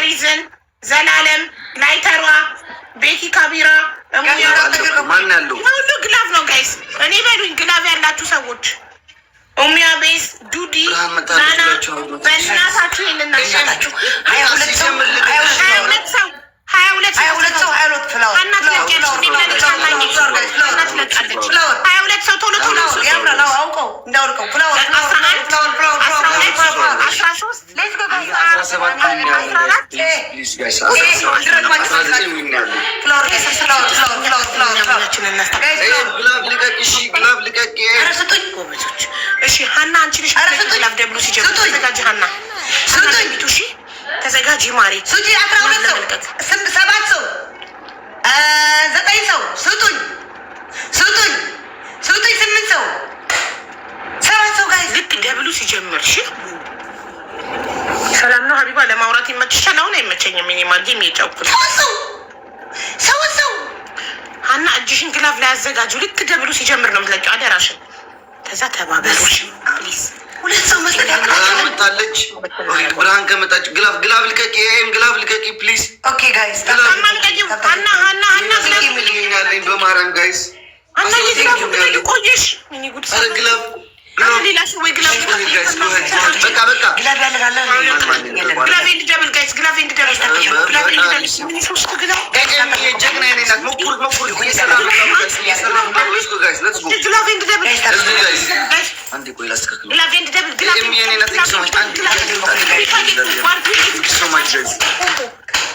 ሪዝን ዘላለም ላይተሯ ቤኪ ካቢራ ማን ያለው ሁሉ ግላፍ ነው ጋይስ። እኔ በሉኝ ግላፍ ያላችሁ ሰዎች ኡሚያ ቤስ ዱዲ ናና በእናታችሁ ይልናችሁ 22 ሰው ቶሎ ቶሎ አውቀው እንዳውልቀው እሺ ሀና አንቺ ልሽ ግላፍ ደብሉ ሲጀምር ተዘጋጅ ሀና እሺ ተዘጋጅ ማሪ ሱጂ 12 ሰው 7 ሰው 9 ሰው ስጡኝ 8 ሰው 7 ሰው ጋር ልክ ደብሉ ሲጀምር እሺ ሰላም ነው ሀቢባ ለማውራት ይመችሻል አሁን አይመቸኝም እኔ ማርጌ የሚጫውኩት ሰው ሀና እጅሽን ግላፍ ላይ አዘጋጁ ልክ ደብሉ ሲጀምር ነው የምትለቂው አደራሽን ከዛ ተባበሩሽ ፕሊዝ ሁለት ሰው መጣለች ብርሃን ከመጣች ግላፍ ልቀቂ ግላፍ ልቀቂ ፕሊዝ ኦኬ ጋይስ ሀና ያለኝ በማርያም ጋይስ ሀና ቆየሽ ሚኒ ጉድ ግላፍ ሌላ ሰው ወይ ግላፍ በቃ ግላፍ ያለጋለ ግላፍ እንድደብል ጋይስ ግላፍ እንድደብል ሶስት ግላፍ ጀግና ነኝ ሞክሩት ግላፍ እንድደብል አንዴ ቆይ ላስተካክል ግላፍ እንድደብል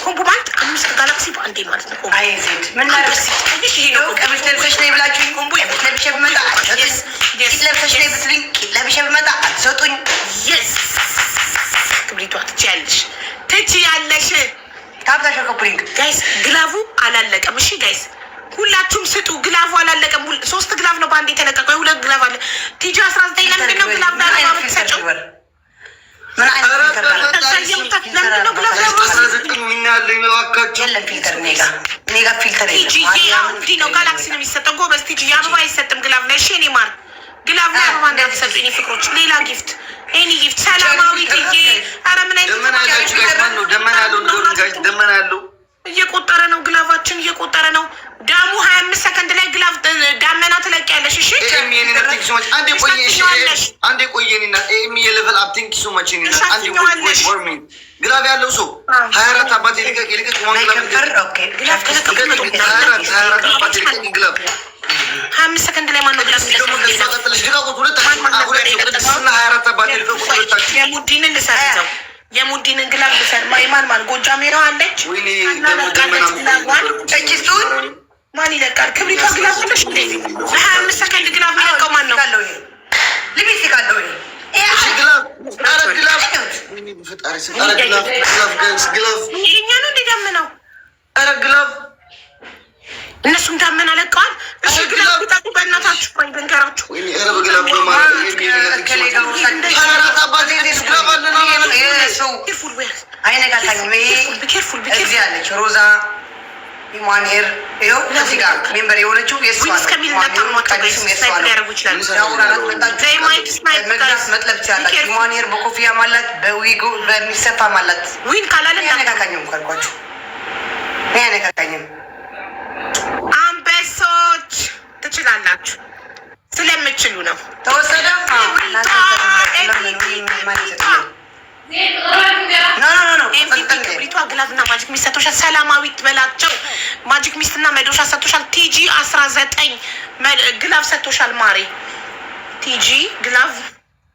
ኮምቦ ማለት 5 ጋላክሲ በአንዴ ማለት ነው። አይዜድ ምን ማለት ነው? ይሄ ነው ቀብሽ ለብሰሽ ነው ብላችሁ ኮምቦ ለብሼ ብመጣ ለብሰሽ ነው ብትልኝ ለብሼ ብመጣ አትሰጡኝ። የስ ክብሪቷ ትችያለሽ ታብታሽ ኮፕሪንግ ጋይስ ግላቡ አላለቀም። እሺ ጋይስ ሁላችሁም ስጡ። ግላቡ አላለቀም። 3 ግላብ ነው በአንዴ የተለቀቀው። 2 ግላብ አለ ቲጂ 19 ለምንድን ነው ግላብ ዳራ የምትሰጪው? ምን አይነት ፊልተር ነው ግላብ ኔጋ ፊልተር እንዲህ ነው ጋላክሲ ነው የሚሰጠው። ጎበዝ ቲጂ አበባ አይሰጥም ግላብ ላይ። እሺ እኔ ማር ግላብ ላይ አበባ እንዳትሰጡ የኔ ፍቅሮች። ሌላ ጊፍት ኤኒ ጊፍት ሰላማዊ ቲጂ ኧረ ምን አይነት ደመና ያለው እየቆጠረ ነው ግላቫችን እየቆጠረ ነው። ዳሙ 25 ሰከንድ ላይ ግላቭ ዳመና ትለቂያለሽ። እሺ አንዴ ቆየኝና የሌቨል አፕ ቲንክ ሶ ማች ኒና አንዴ ቆይ ግላቭ ያለው ሰው 24 አባቴ ልቀቅ ግላቭ 25 ሰከንድ ላይ ማነው ግላቭ የሙዲንን ልሰርዘው የሙዲንን ግላቭ ልሰር ማን ጎጃሜ ነው አለች ማን ይለቃል? ክብሪቷ ግላቭ አለሽ እንዴ? 25 ሰከንድ ግላቭ ይለቀው ማን ነው? ልቤት ይካለው እኛ ነው እንዴ ደምነው? ኧረ ግላቭ እነሱም ዳመና ለቀዋል። እሺ ግላቭ ቢጣቁ በእናታችሁ ቆይ ልንገራችሁ። ሮዛ ኢማኔር ይኸው እዚህ ጋር ሜምበር የሆነችው የእሷ ነው። መጥለብ ትችላላችሁ። ኢማኔር በኮፊያ ማላት በዊጎ በሚሰፋ ማላት ዊን ካላለ ያነካካኝም ካልኳችሁ ያነካካኝም አንበሶች ትችላላችሁ ስለምችሉ ነው። ተወሰደ ክብሪቷ ግላቭና ማጂክ ሚስት ሰጥቶሻል። ሰላማዊት በላቸው ማጂክ ሚስትና መዶሻ ሰጥቶሻል። ቲጂ 19 ግላቭ ሰጥቶሻል። ማሬ ቲጂ ግላቭ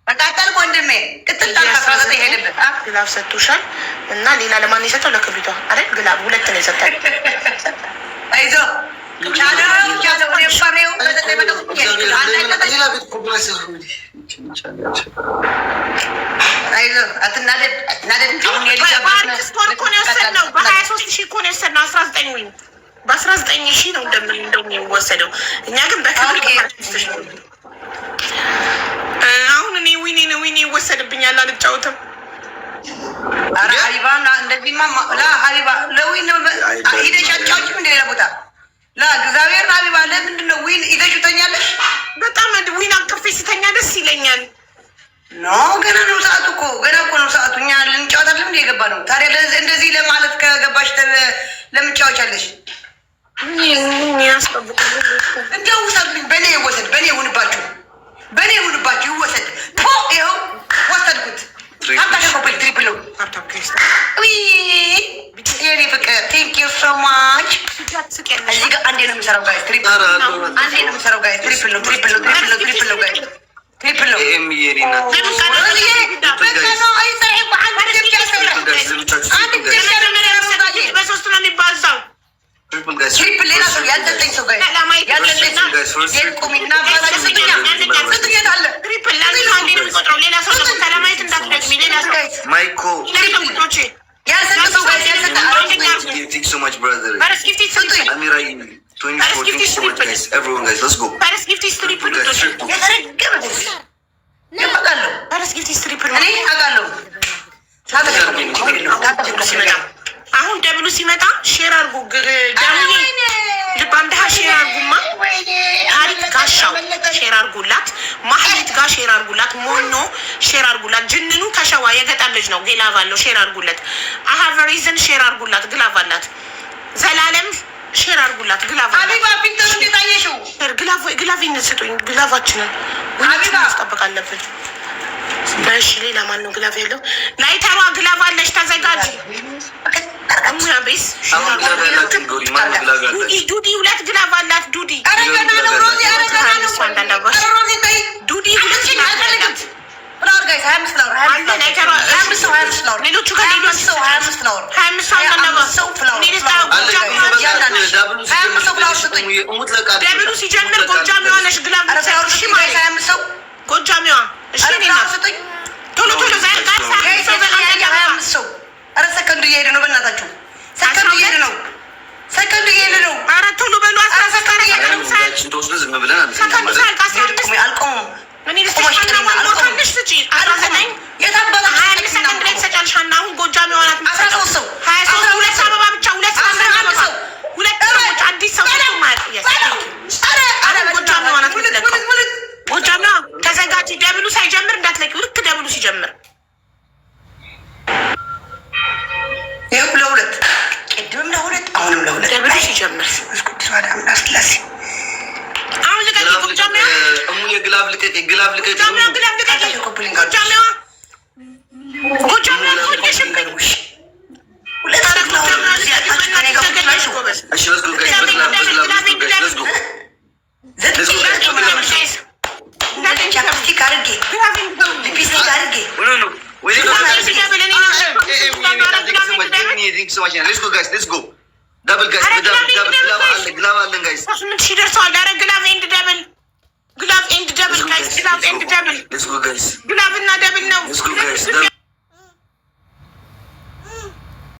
አቃጠል ወንድሜ ቅጥል 19 ሄደበት ግላቭ ሰጥቶሻል። እና ሌላ ለማን የሰጠው? ለክብሪቷ አይደል? ግላቭ 2 ነው የሰጠው። አይዞ በ19,000 ነው እንደሚወሰደው። እኛ ግን በክብር አሁን እኔ ዊኔ ይወሰድብኛል አልጫወትም። ሀቢባ እንደዚህማ ሀቢባ ለዊን ሂደሽ አጫውችም እንደ ሌላ ቦታ ለእግዚአብሔር ሀቢባ ለምንድን ነው ዊን ይዘሽ ትተኛለሽ? በጣም ዊን አቅፌ ስተኛ ደስ ይለኛል። ኖ ገና ነው ሰዓቱ እኮ ገና እኮ ነው ሰዓቱ። እኛ ልንጫወታለን እንደ የገባ ነው። ታዲያ እንደዚህ ለማ እየገባሽ ለምን ጫወቻለሽ? እንዲያው ውሰዱኝ። በእኔ ይወሰድ፣ በእኔ ይሁንባችሁ፣ በእኔ ይሁንባችሁ፣ ይወሰድ። ይኸው ወሰድኩት። ታምታሸኮበኝ ትሪፕል ነው። የኔ ፍቅር ቴንክ ዩ ሶ ማች። እዚህ ጋር አንዴ ነው የምሰራው ጋይስ፣ ትሪፕል ነው። አንዴ ነው የምሰራው ጋይስ፣ ትሪፕል ነው፣ ትሪፕል ነው፣ ትሪፕል ነው፣ ትሪፕል ነው ጋይስ፣ ትሪፕል ነው። በሶስት ነው የሚባዛው። ትሪፕል ሌላ ሰው ያልጠጠኝ ሰው ጋይስ፣ ያልጠጠኝ ሰው የቁሚና ባላ ስጥኛ ስጥኛ አለ። ትሪፕል ለምን አንዴ ነው የሚቆጥረው? ሌላ ሰው ደግሞ ሰላማዊት እንዳትደግሚ። ሌላ ሰው ማይኮ ያልሰጠ ሰው ጋይስ፣ ያልሰጠ Thank you so much, brother. Amira, 24. Thank you so much, guys. Everyone, guys, let's go. Paris gift is triple. አሁን ደብሉ ሲመጣ ሼር አድርጉ። ደብሉ ልባምድሃ ሼር አድርጉማ። ታሪክ ጋሻው ሼር አድርጉላት። ማህሌት ጋር ሼር አድርጉላት። ሞኖ ሼር አድርጉላት። ጅንኑ ከሸዋ የገጠር ልጅ ነው። ግላቭ አለው። ሼር አድርጉለት። አሃቨሪዝን ሼር አድርጉላት። ግላቭ አላት። ዘላለም ሼር አድርጉላት። ግላቭ አቢባ ፒንተር እንዴት አየሽው? ግላቭ ይነስጡኝ። ግላቫችንን አቢባ ማስጠበቅ አለብን። በሽ ሌላ ማን ነው ግላቭ ያለው? ላይተሯ ግላቭ አለሽ። ተዘጋጅ። ዱዲ ሁለት ግላቭ አላት። ዱዲ ሌሎቹ ደብሉ ሲጀምር ጎጃሚዋ ነሽ። ግላቭ ጎጃሚዋ ቶሎ ቶሎ ሰከንዱ እየሄደ ነው። በእናታችሁ ሰከንዱ እየሄደ ነው። ሰከንዱ እየሄደ ነው። ኧረ ቶሎ በሉ። አልቆሙም። አሁን ጎጃሚዋ ናት። 23 ሁለት አበባ ብቻ ሁለት አዲስ ሰው ጎጃሚዋ ናት የምትለቀው። ጎጃሚዋ ተዘጋጅ። ደብሉ ሳይጀምር እንዳትለቂው። ልክ ደብሉ ሲጀምር ለሁለት ቅድምም ለሁለት አሁንም ለሁለት ደብሉ ሲጀምር አሁን ልቀቂ። ጎጃሚዋ ግላቭ ልቀቂ። ግላቭ ልቀቂ። ጎጃሚዋ Let's go, guys. Let's go. Double, guys. Glove, guys. Glove and double, guys. Glove and double. Let's go, guys. Glove and double now. Let's go, guys.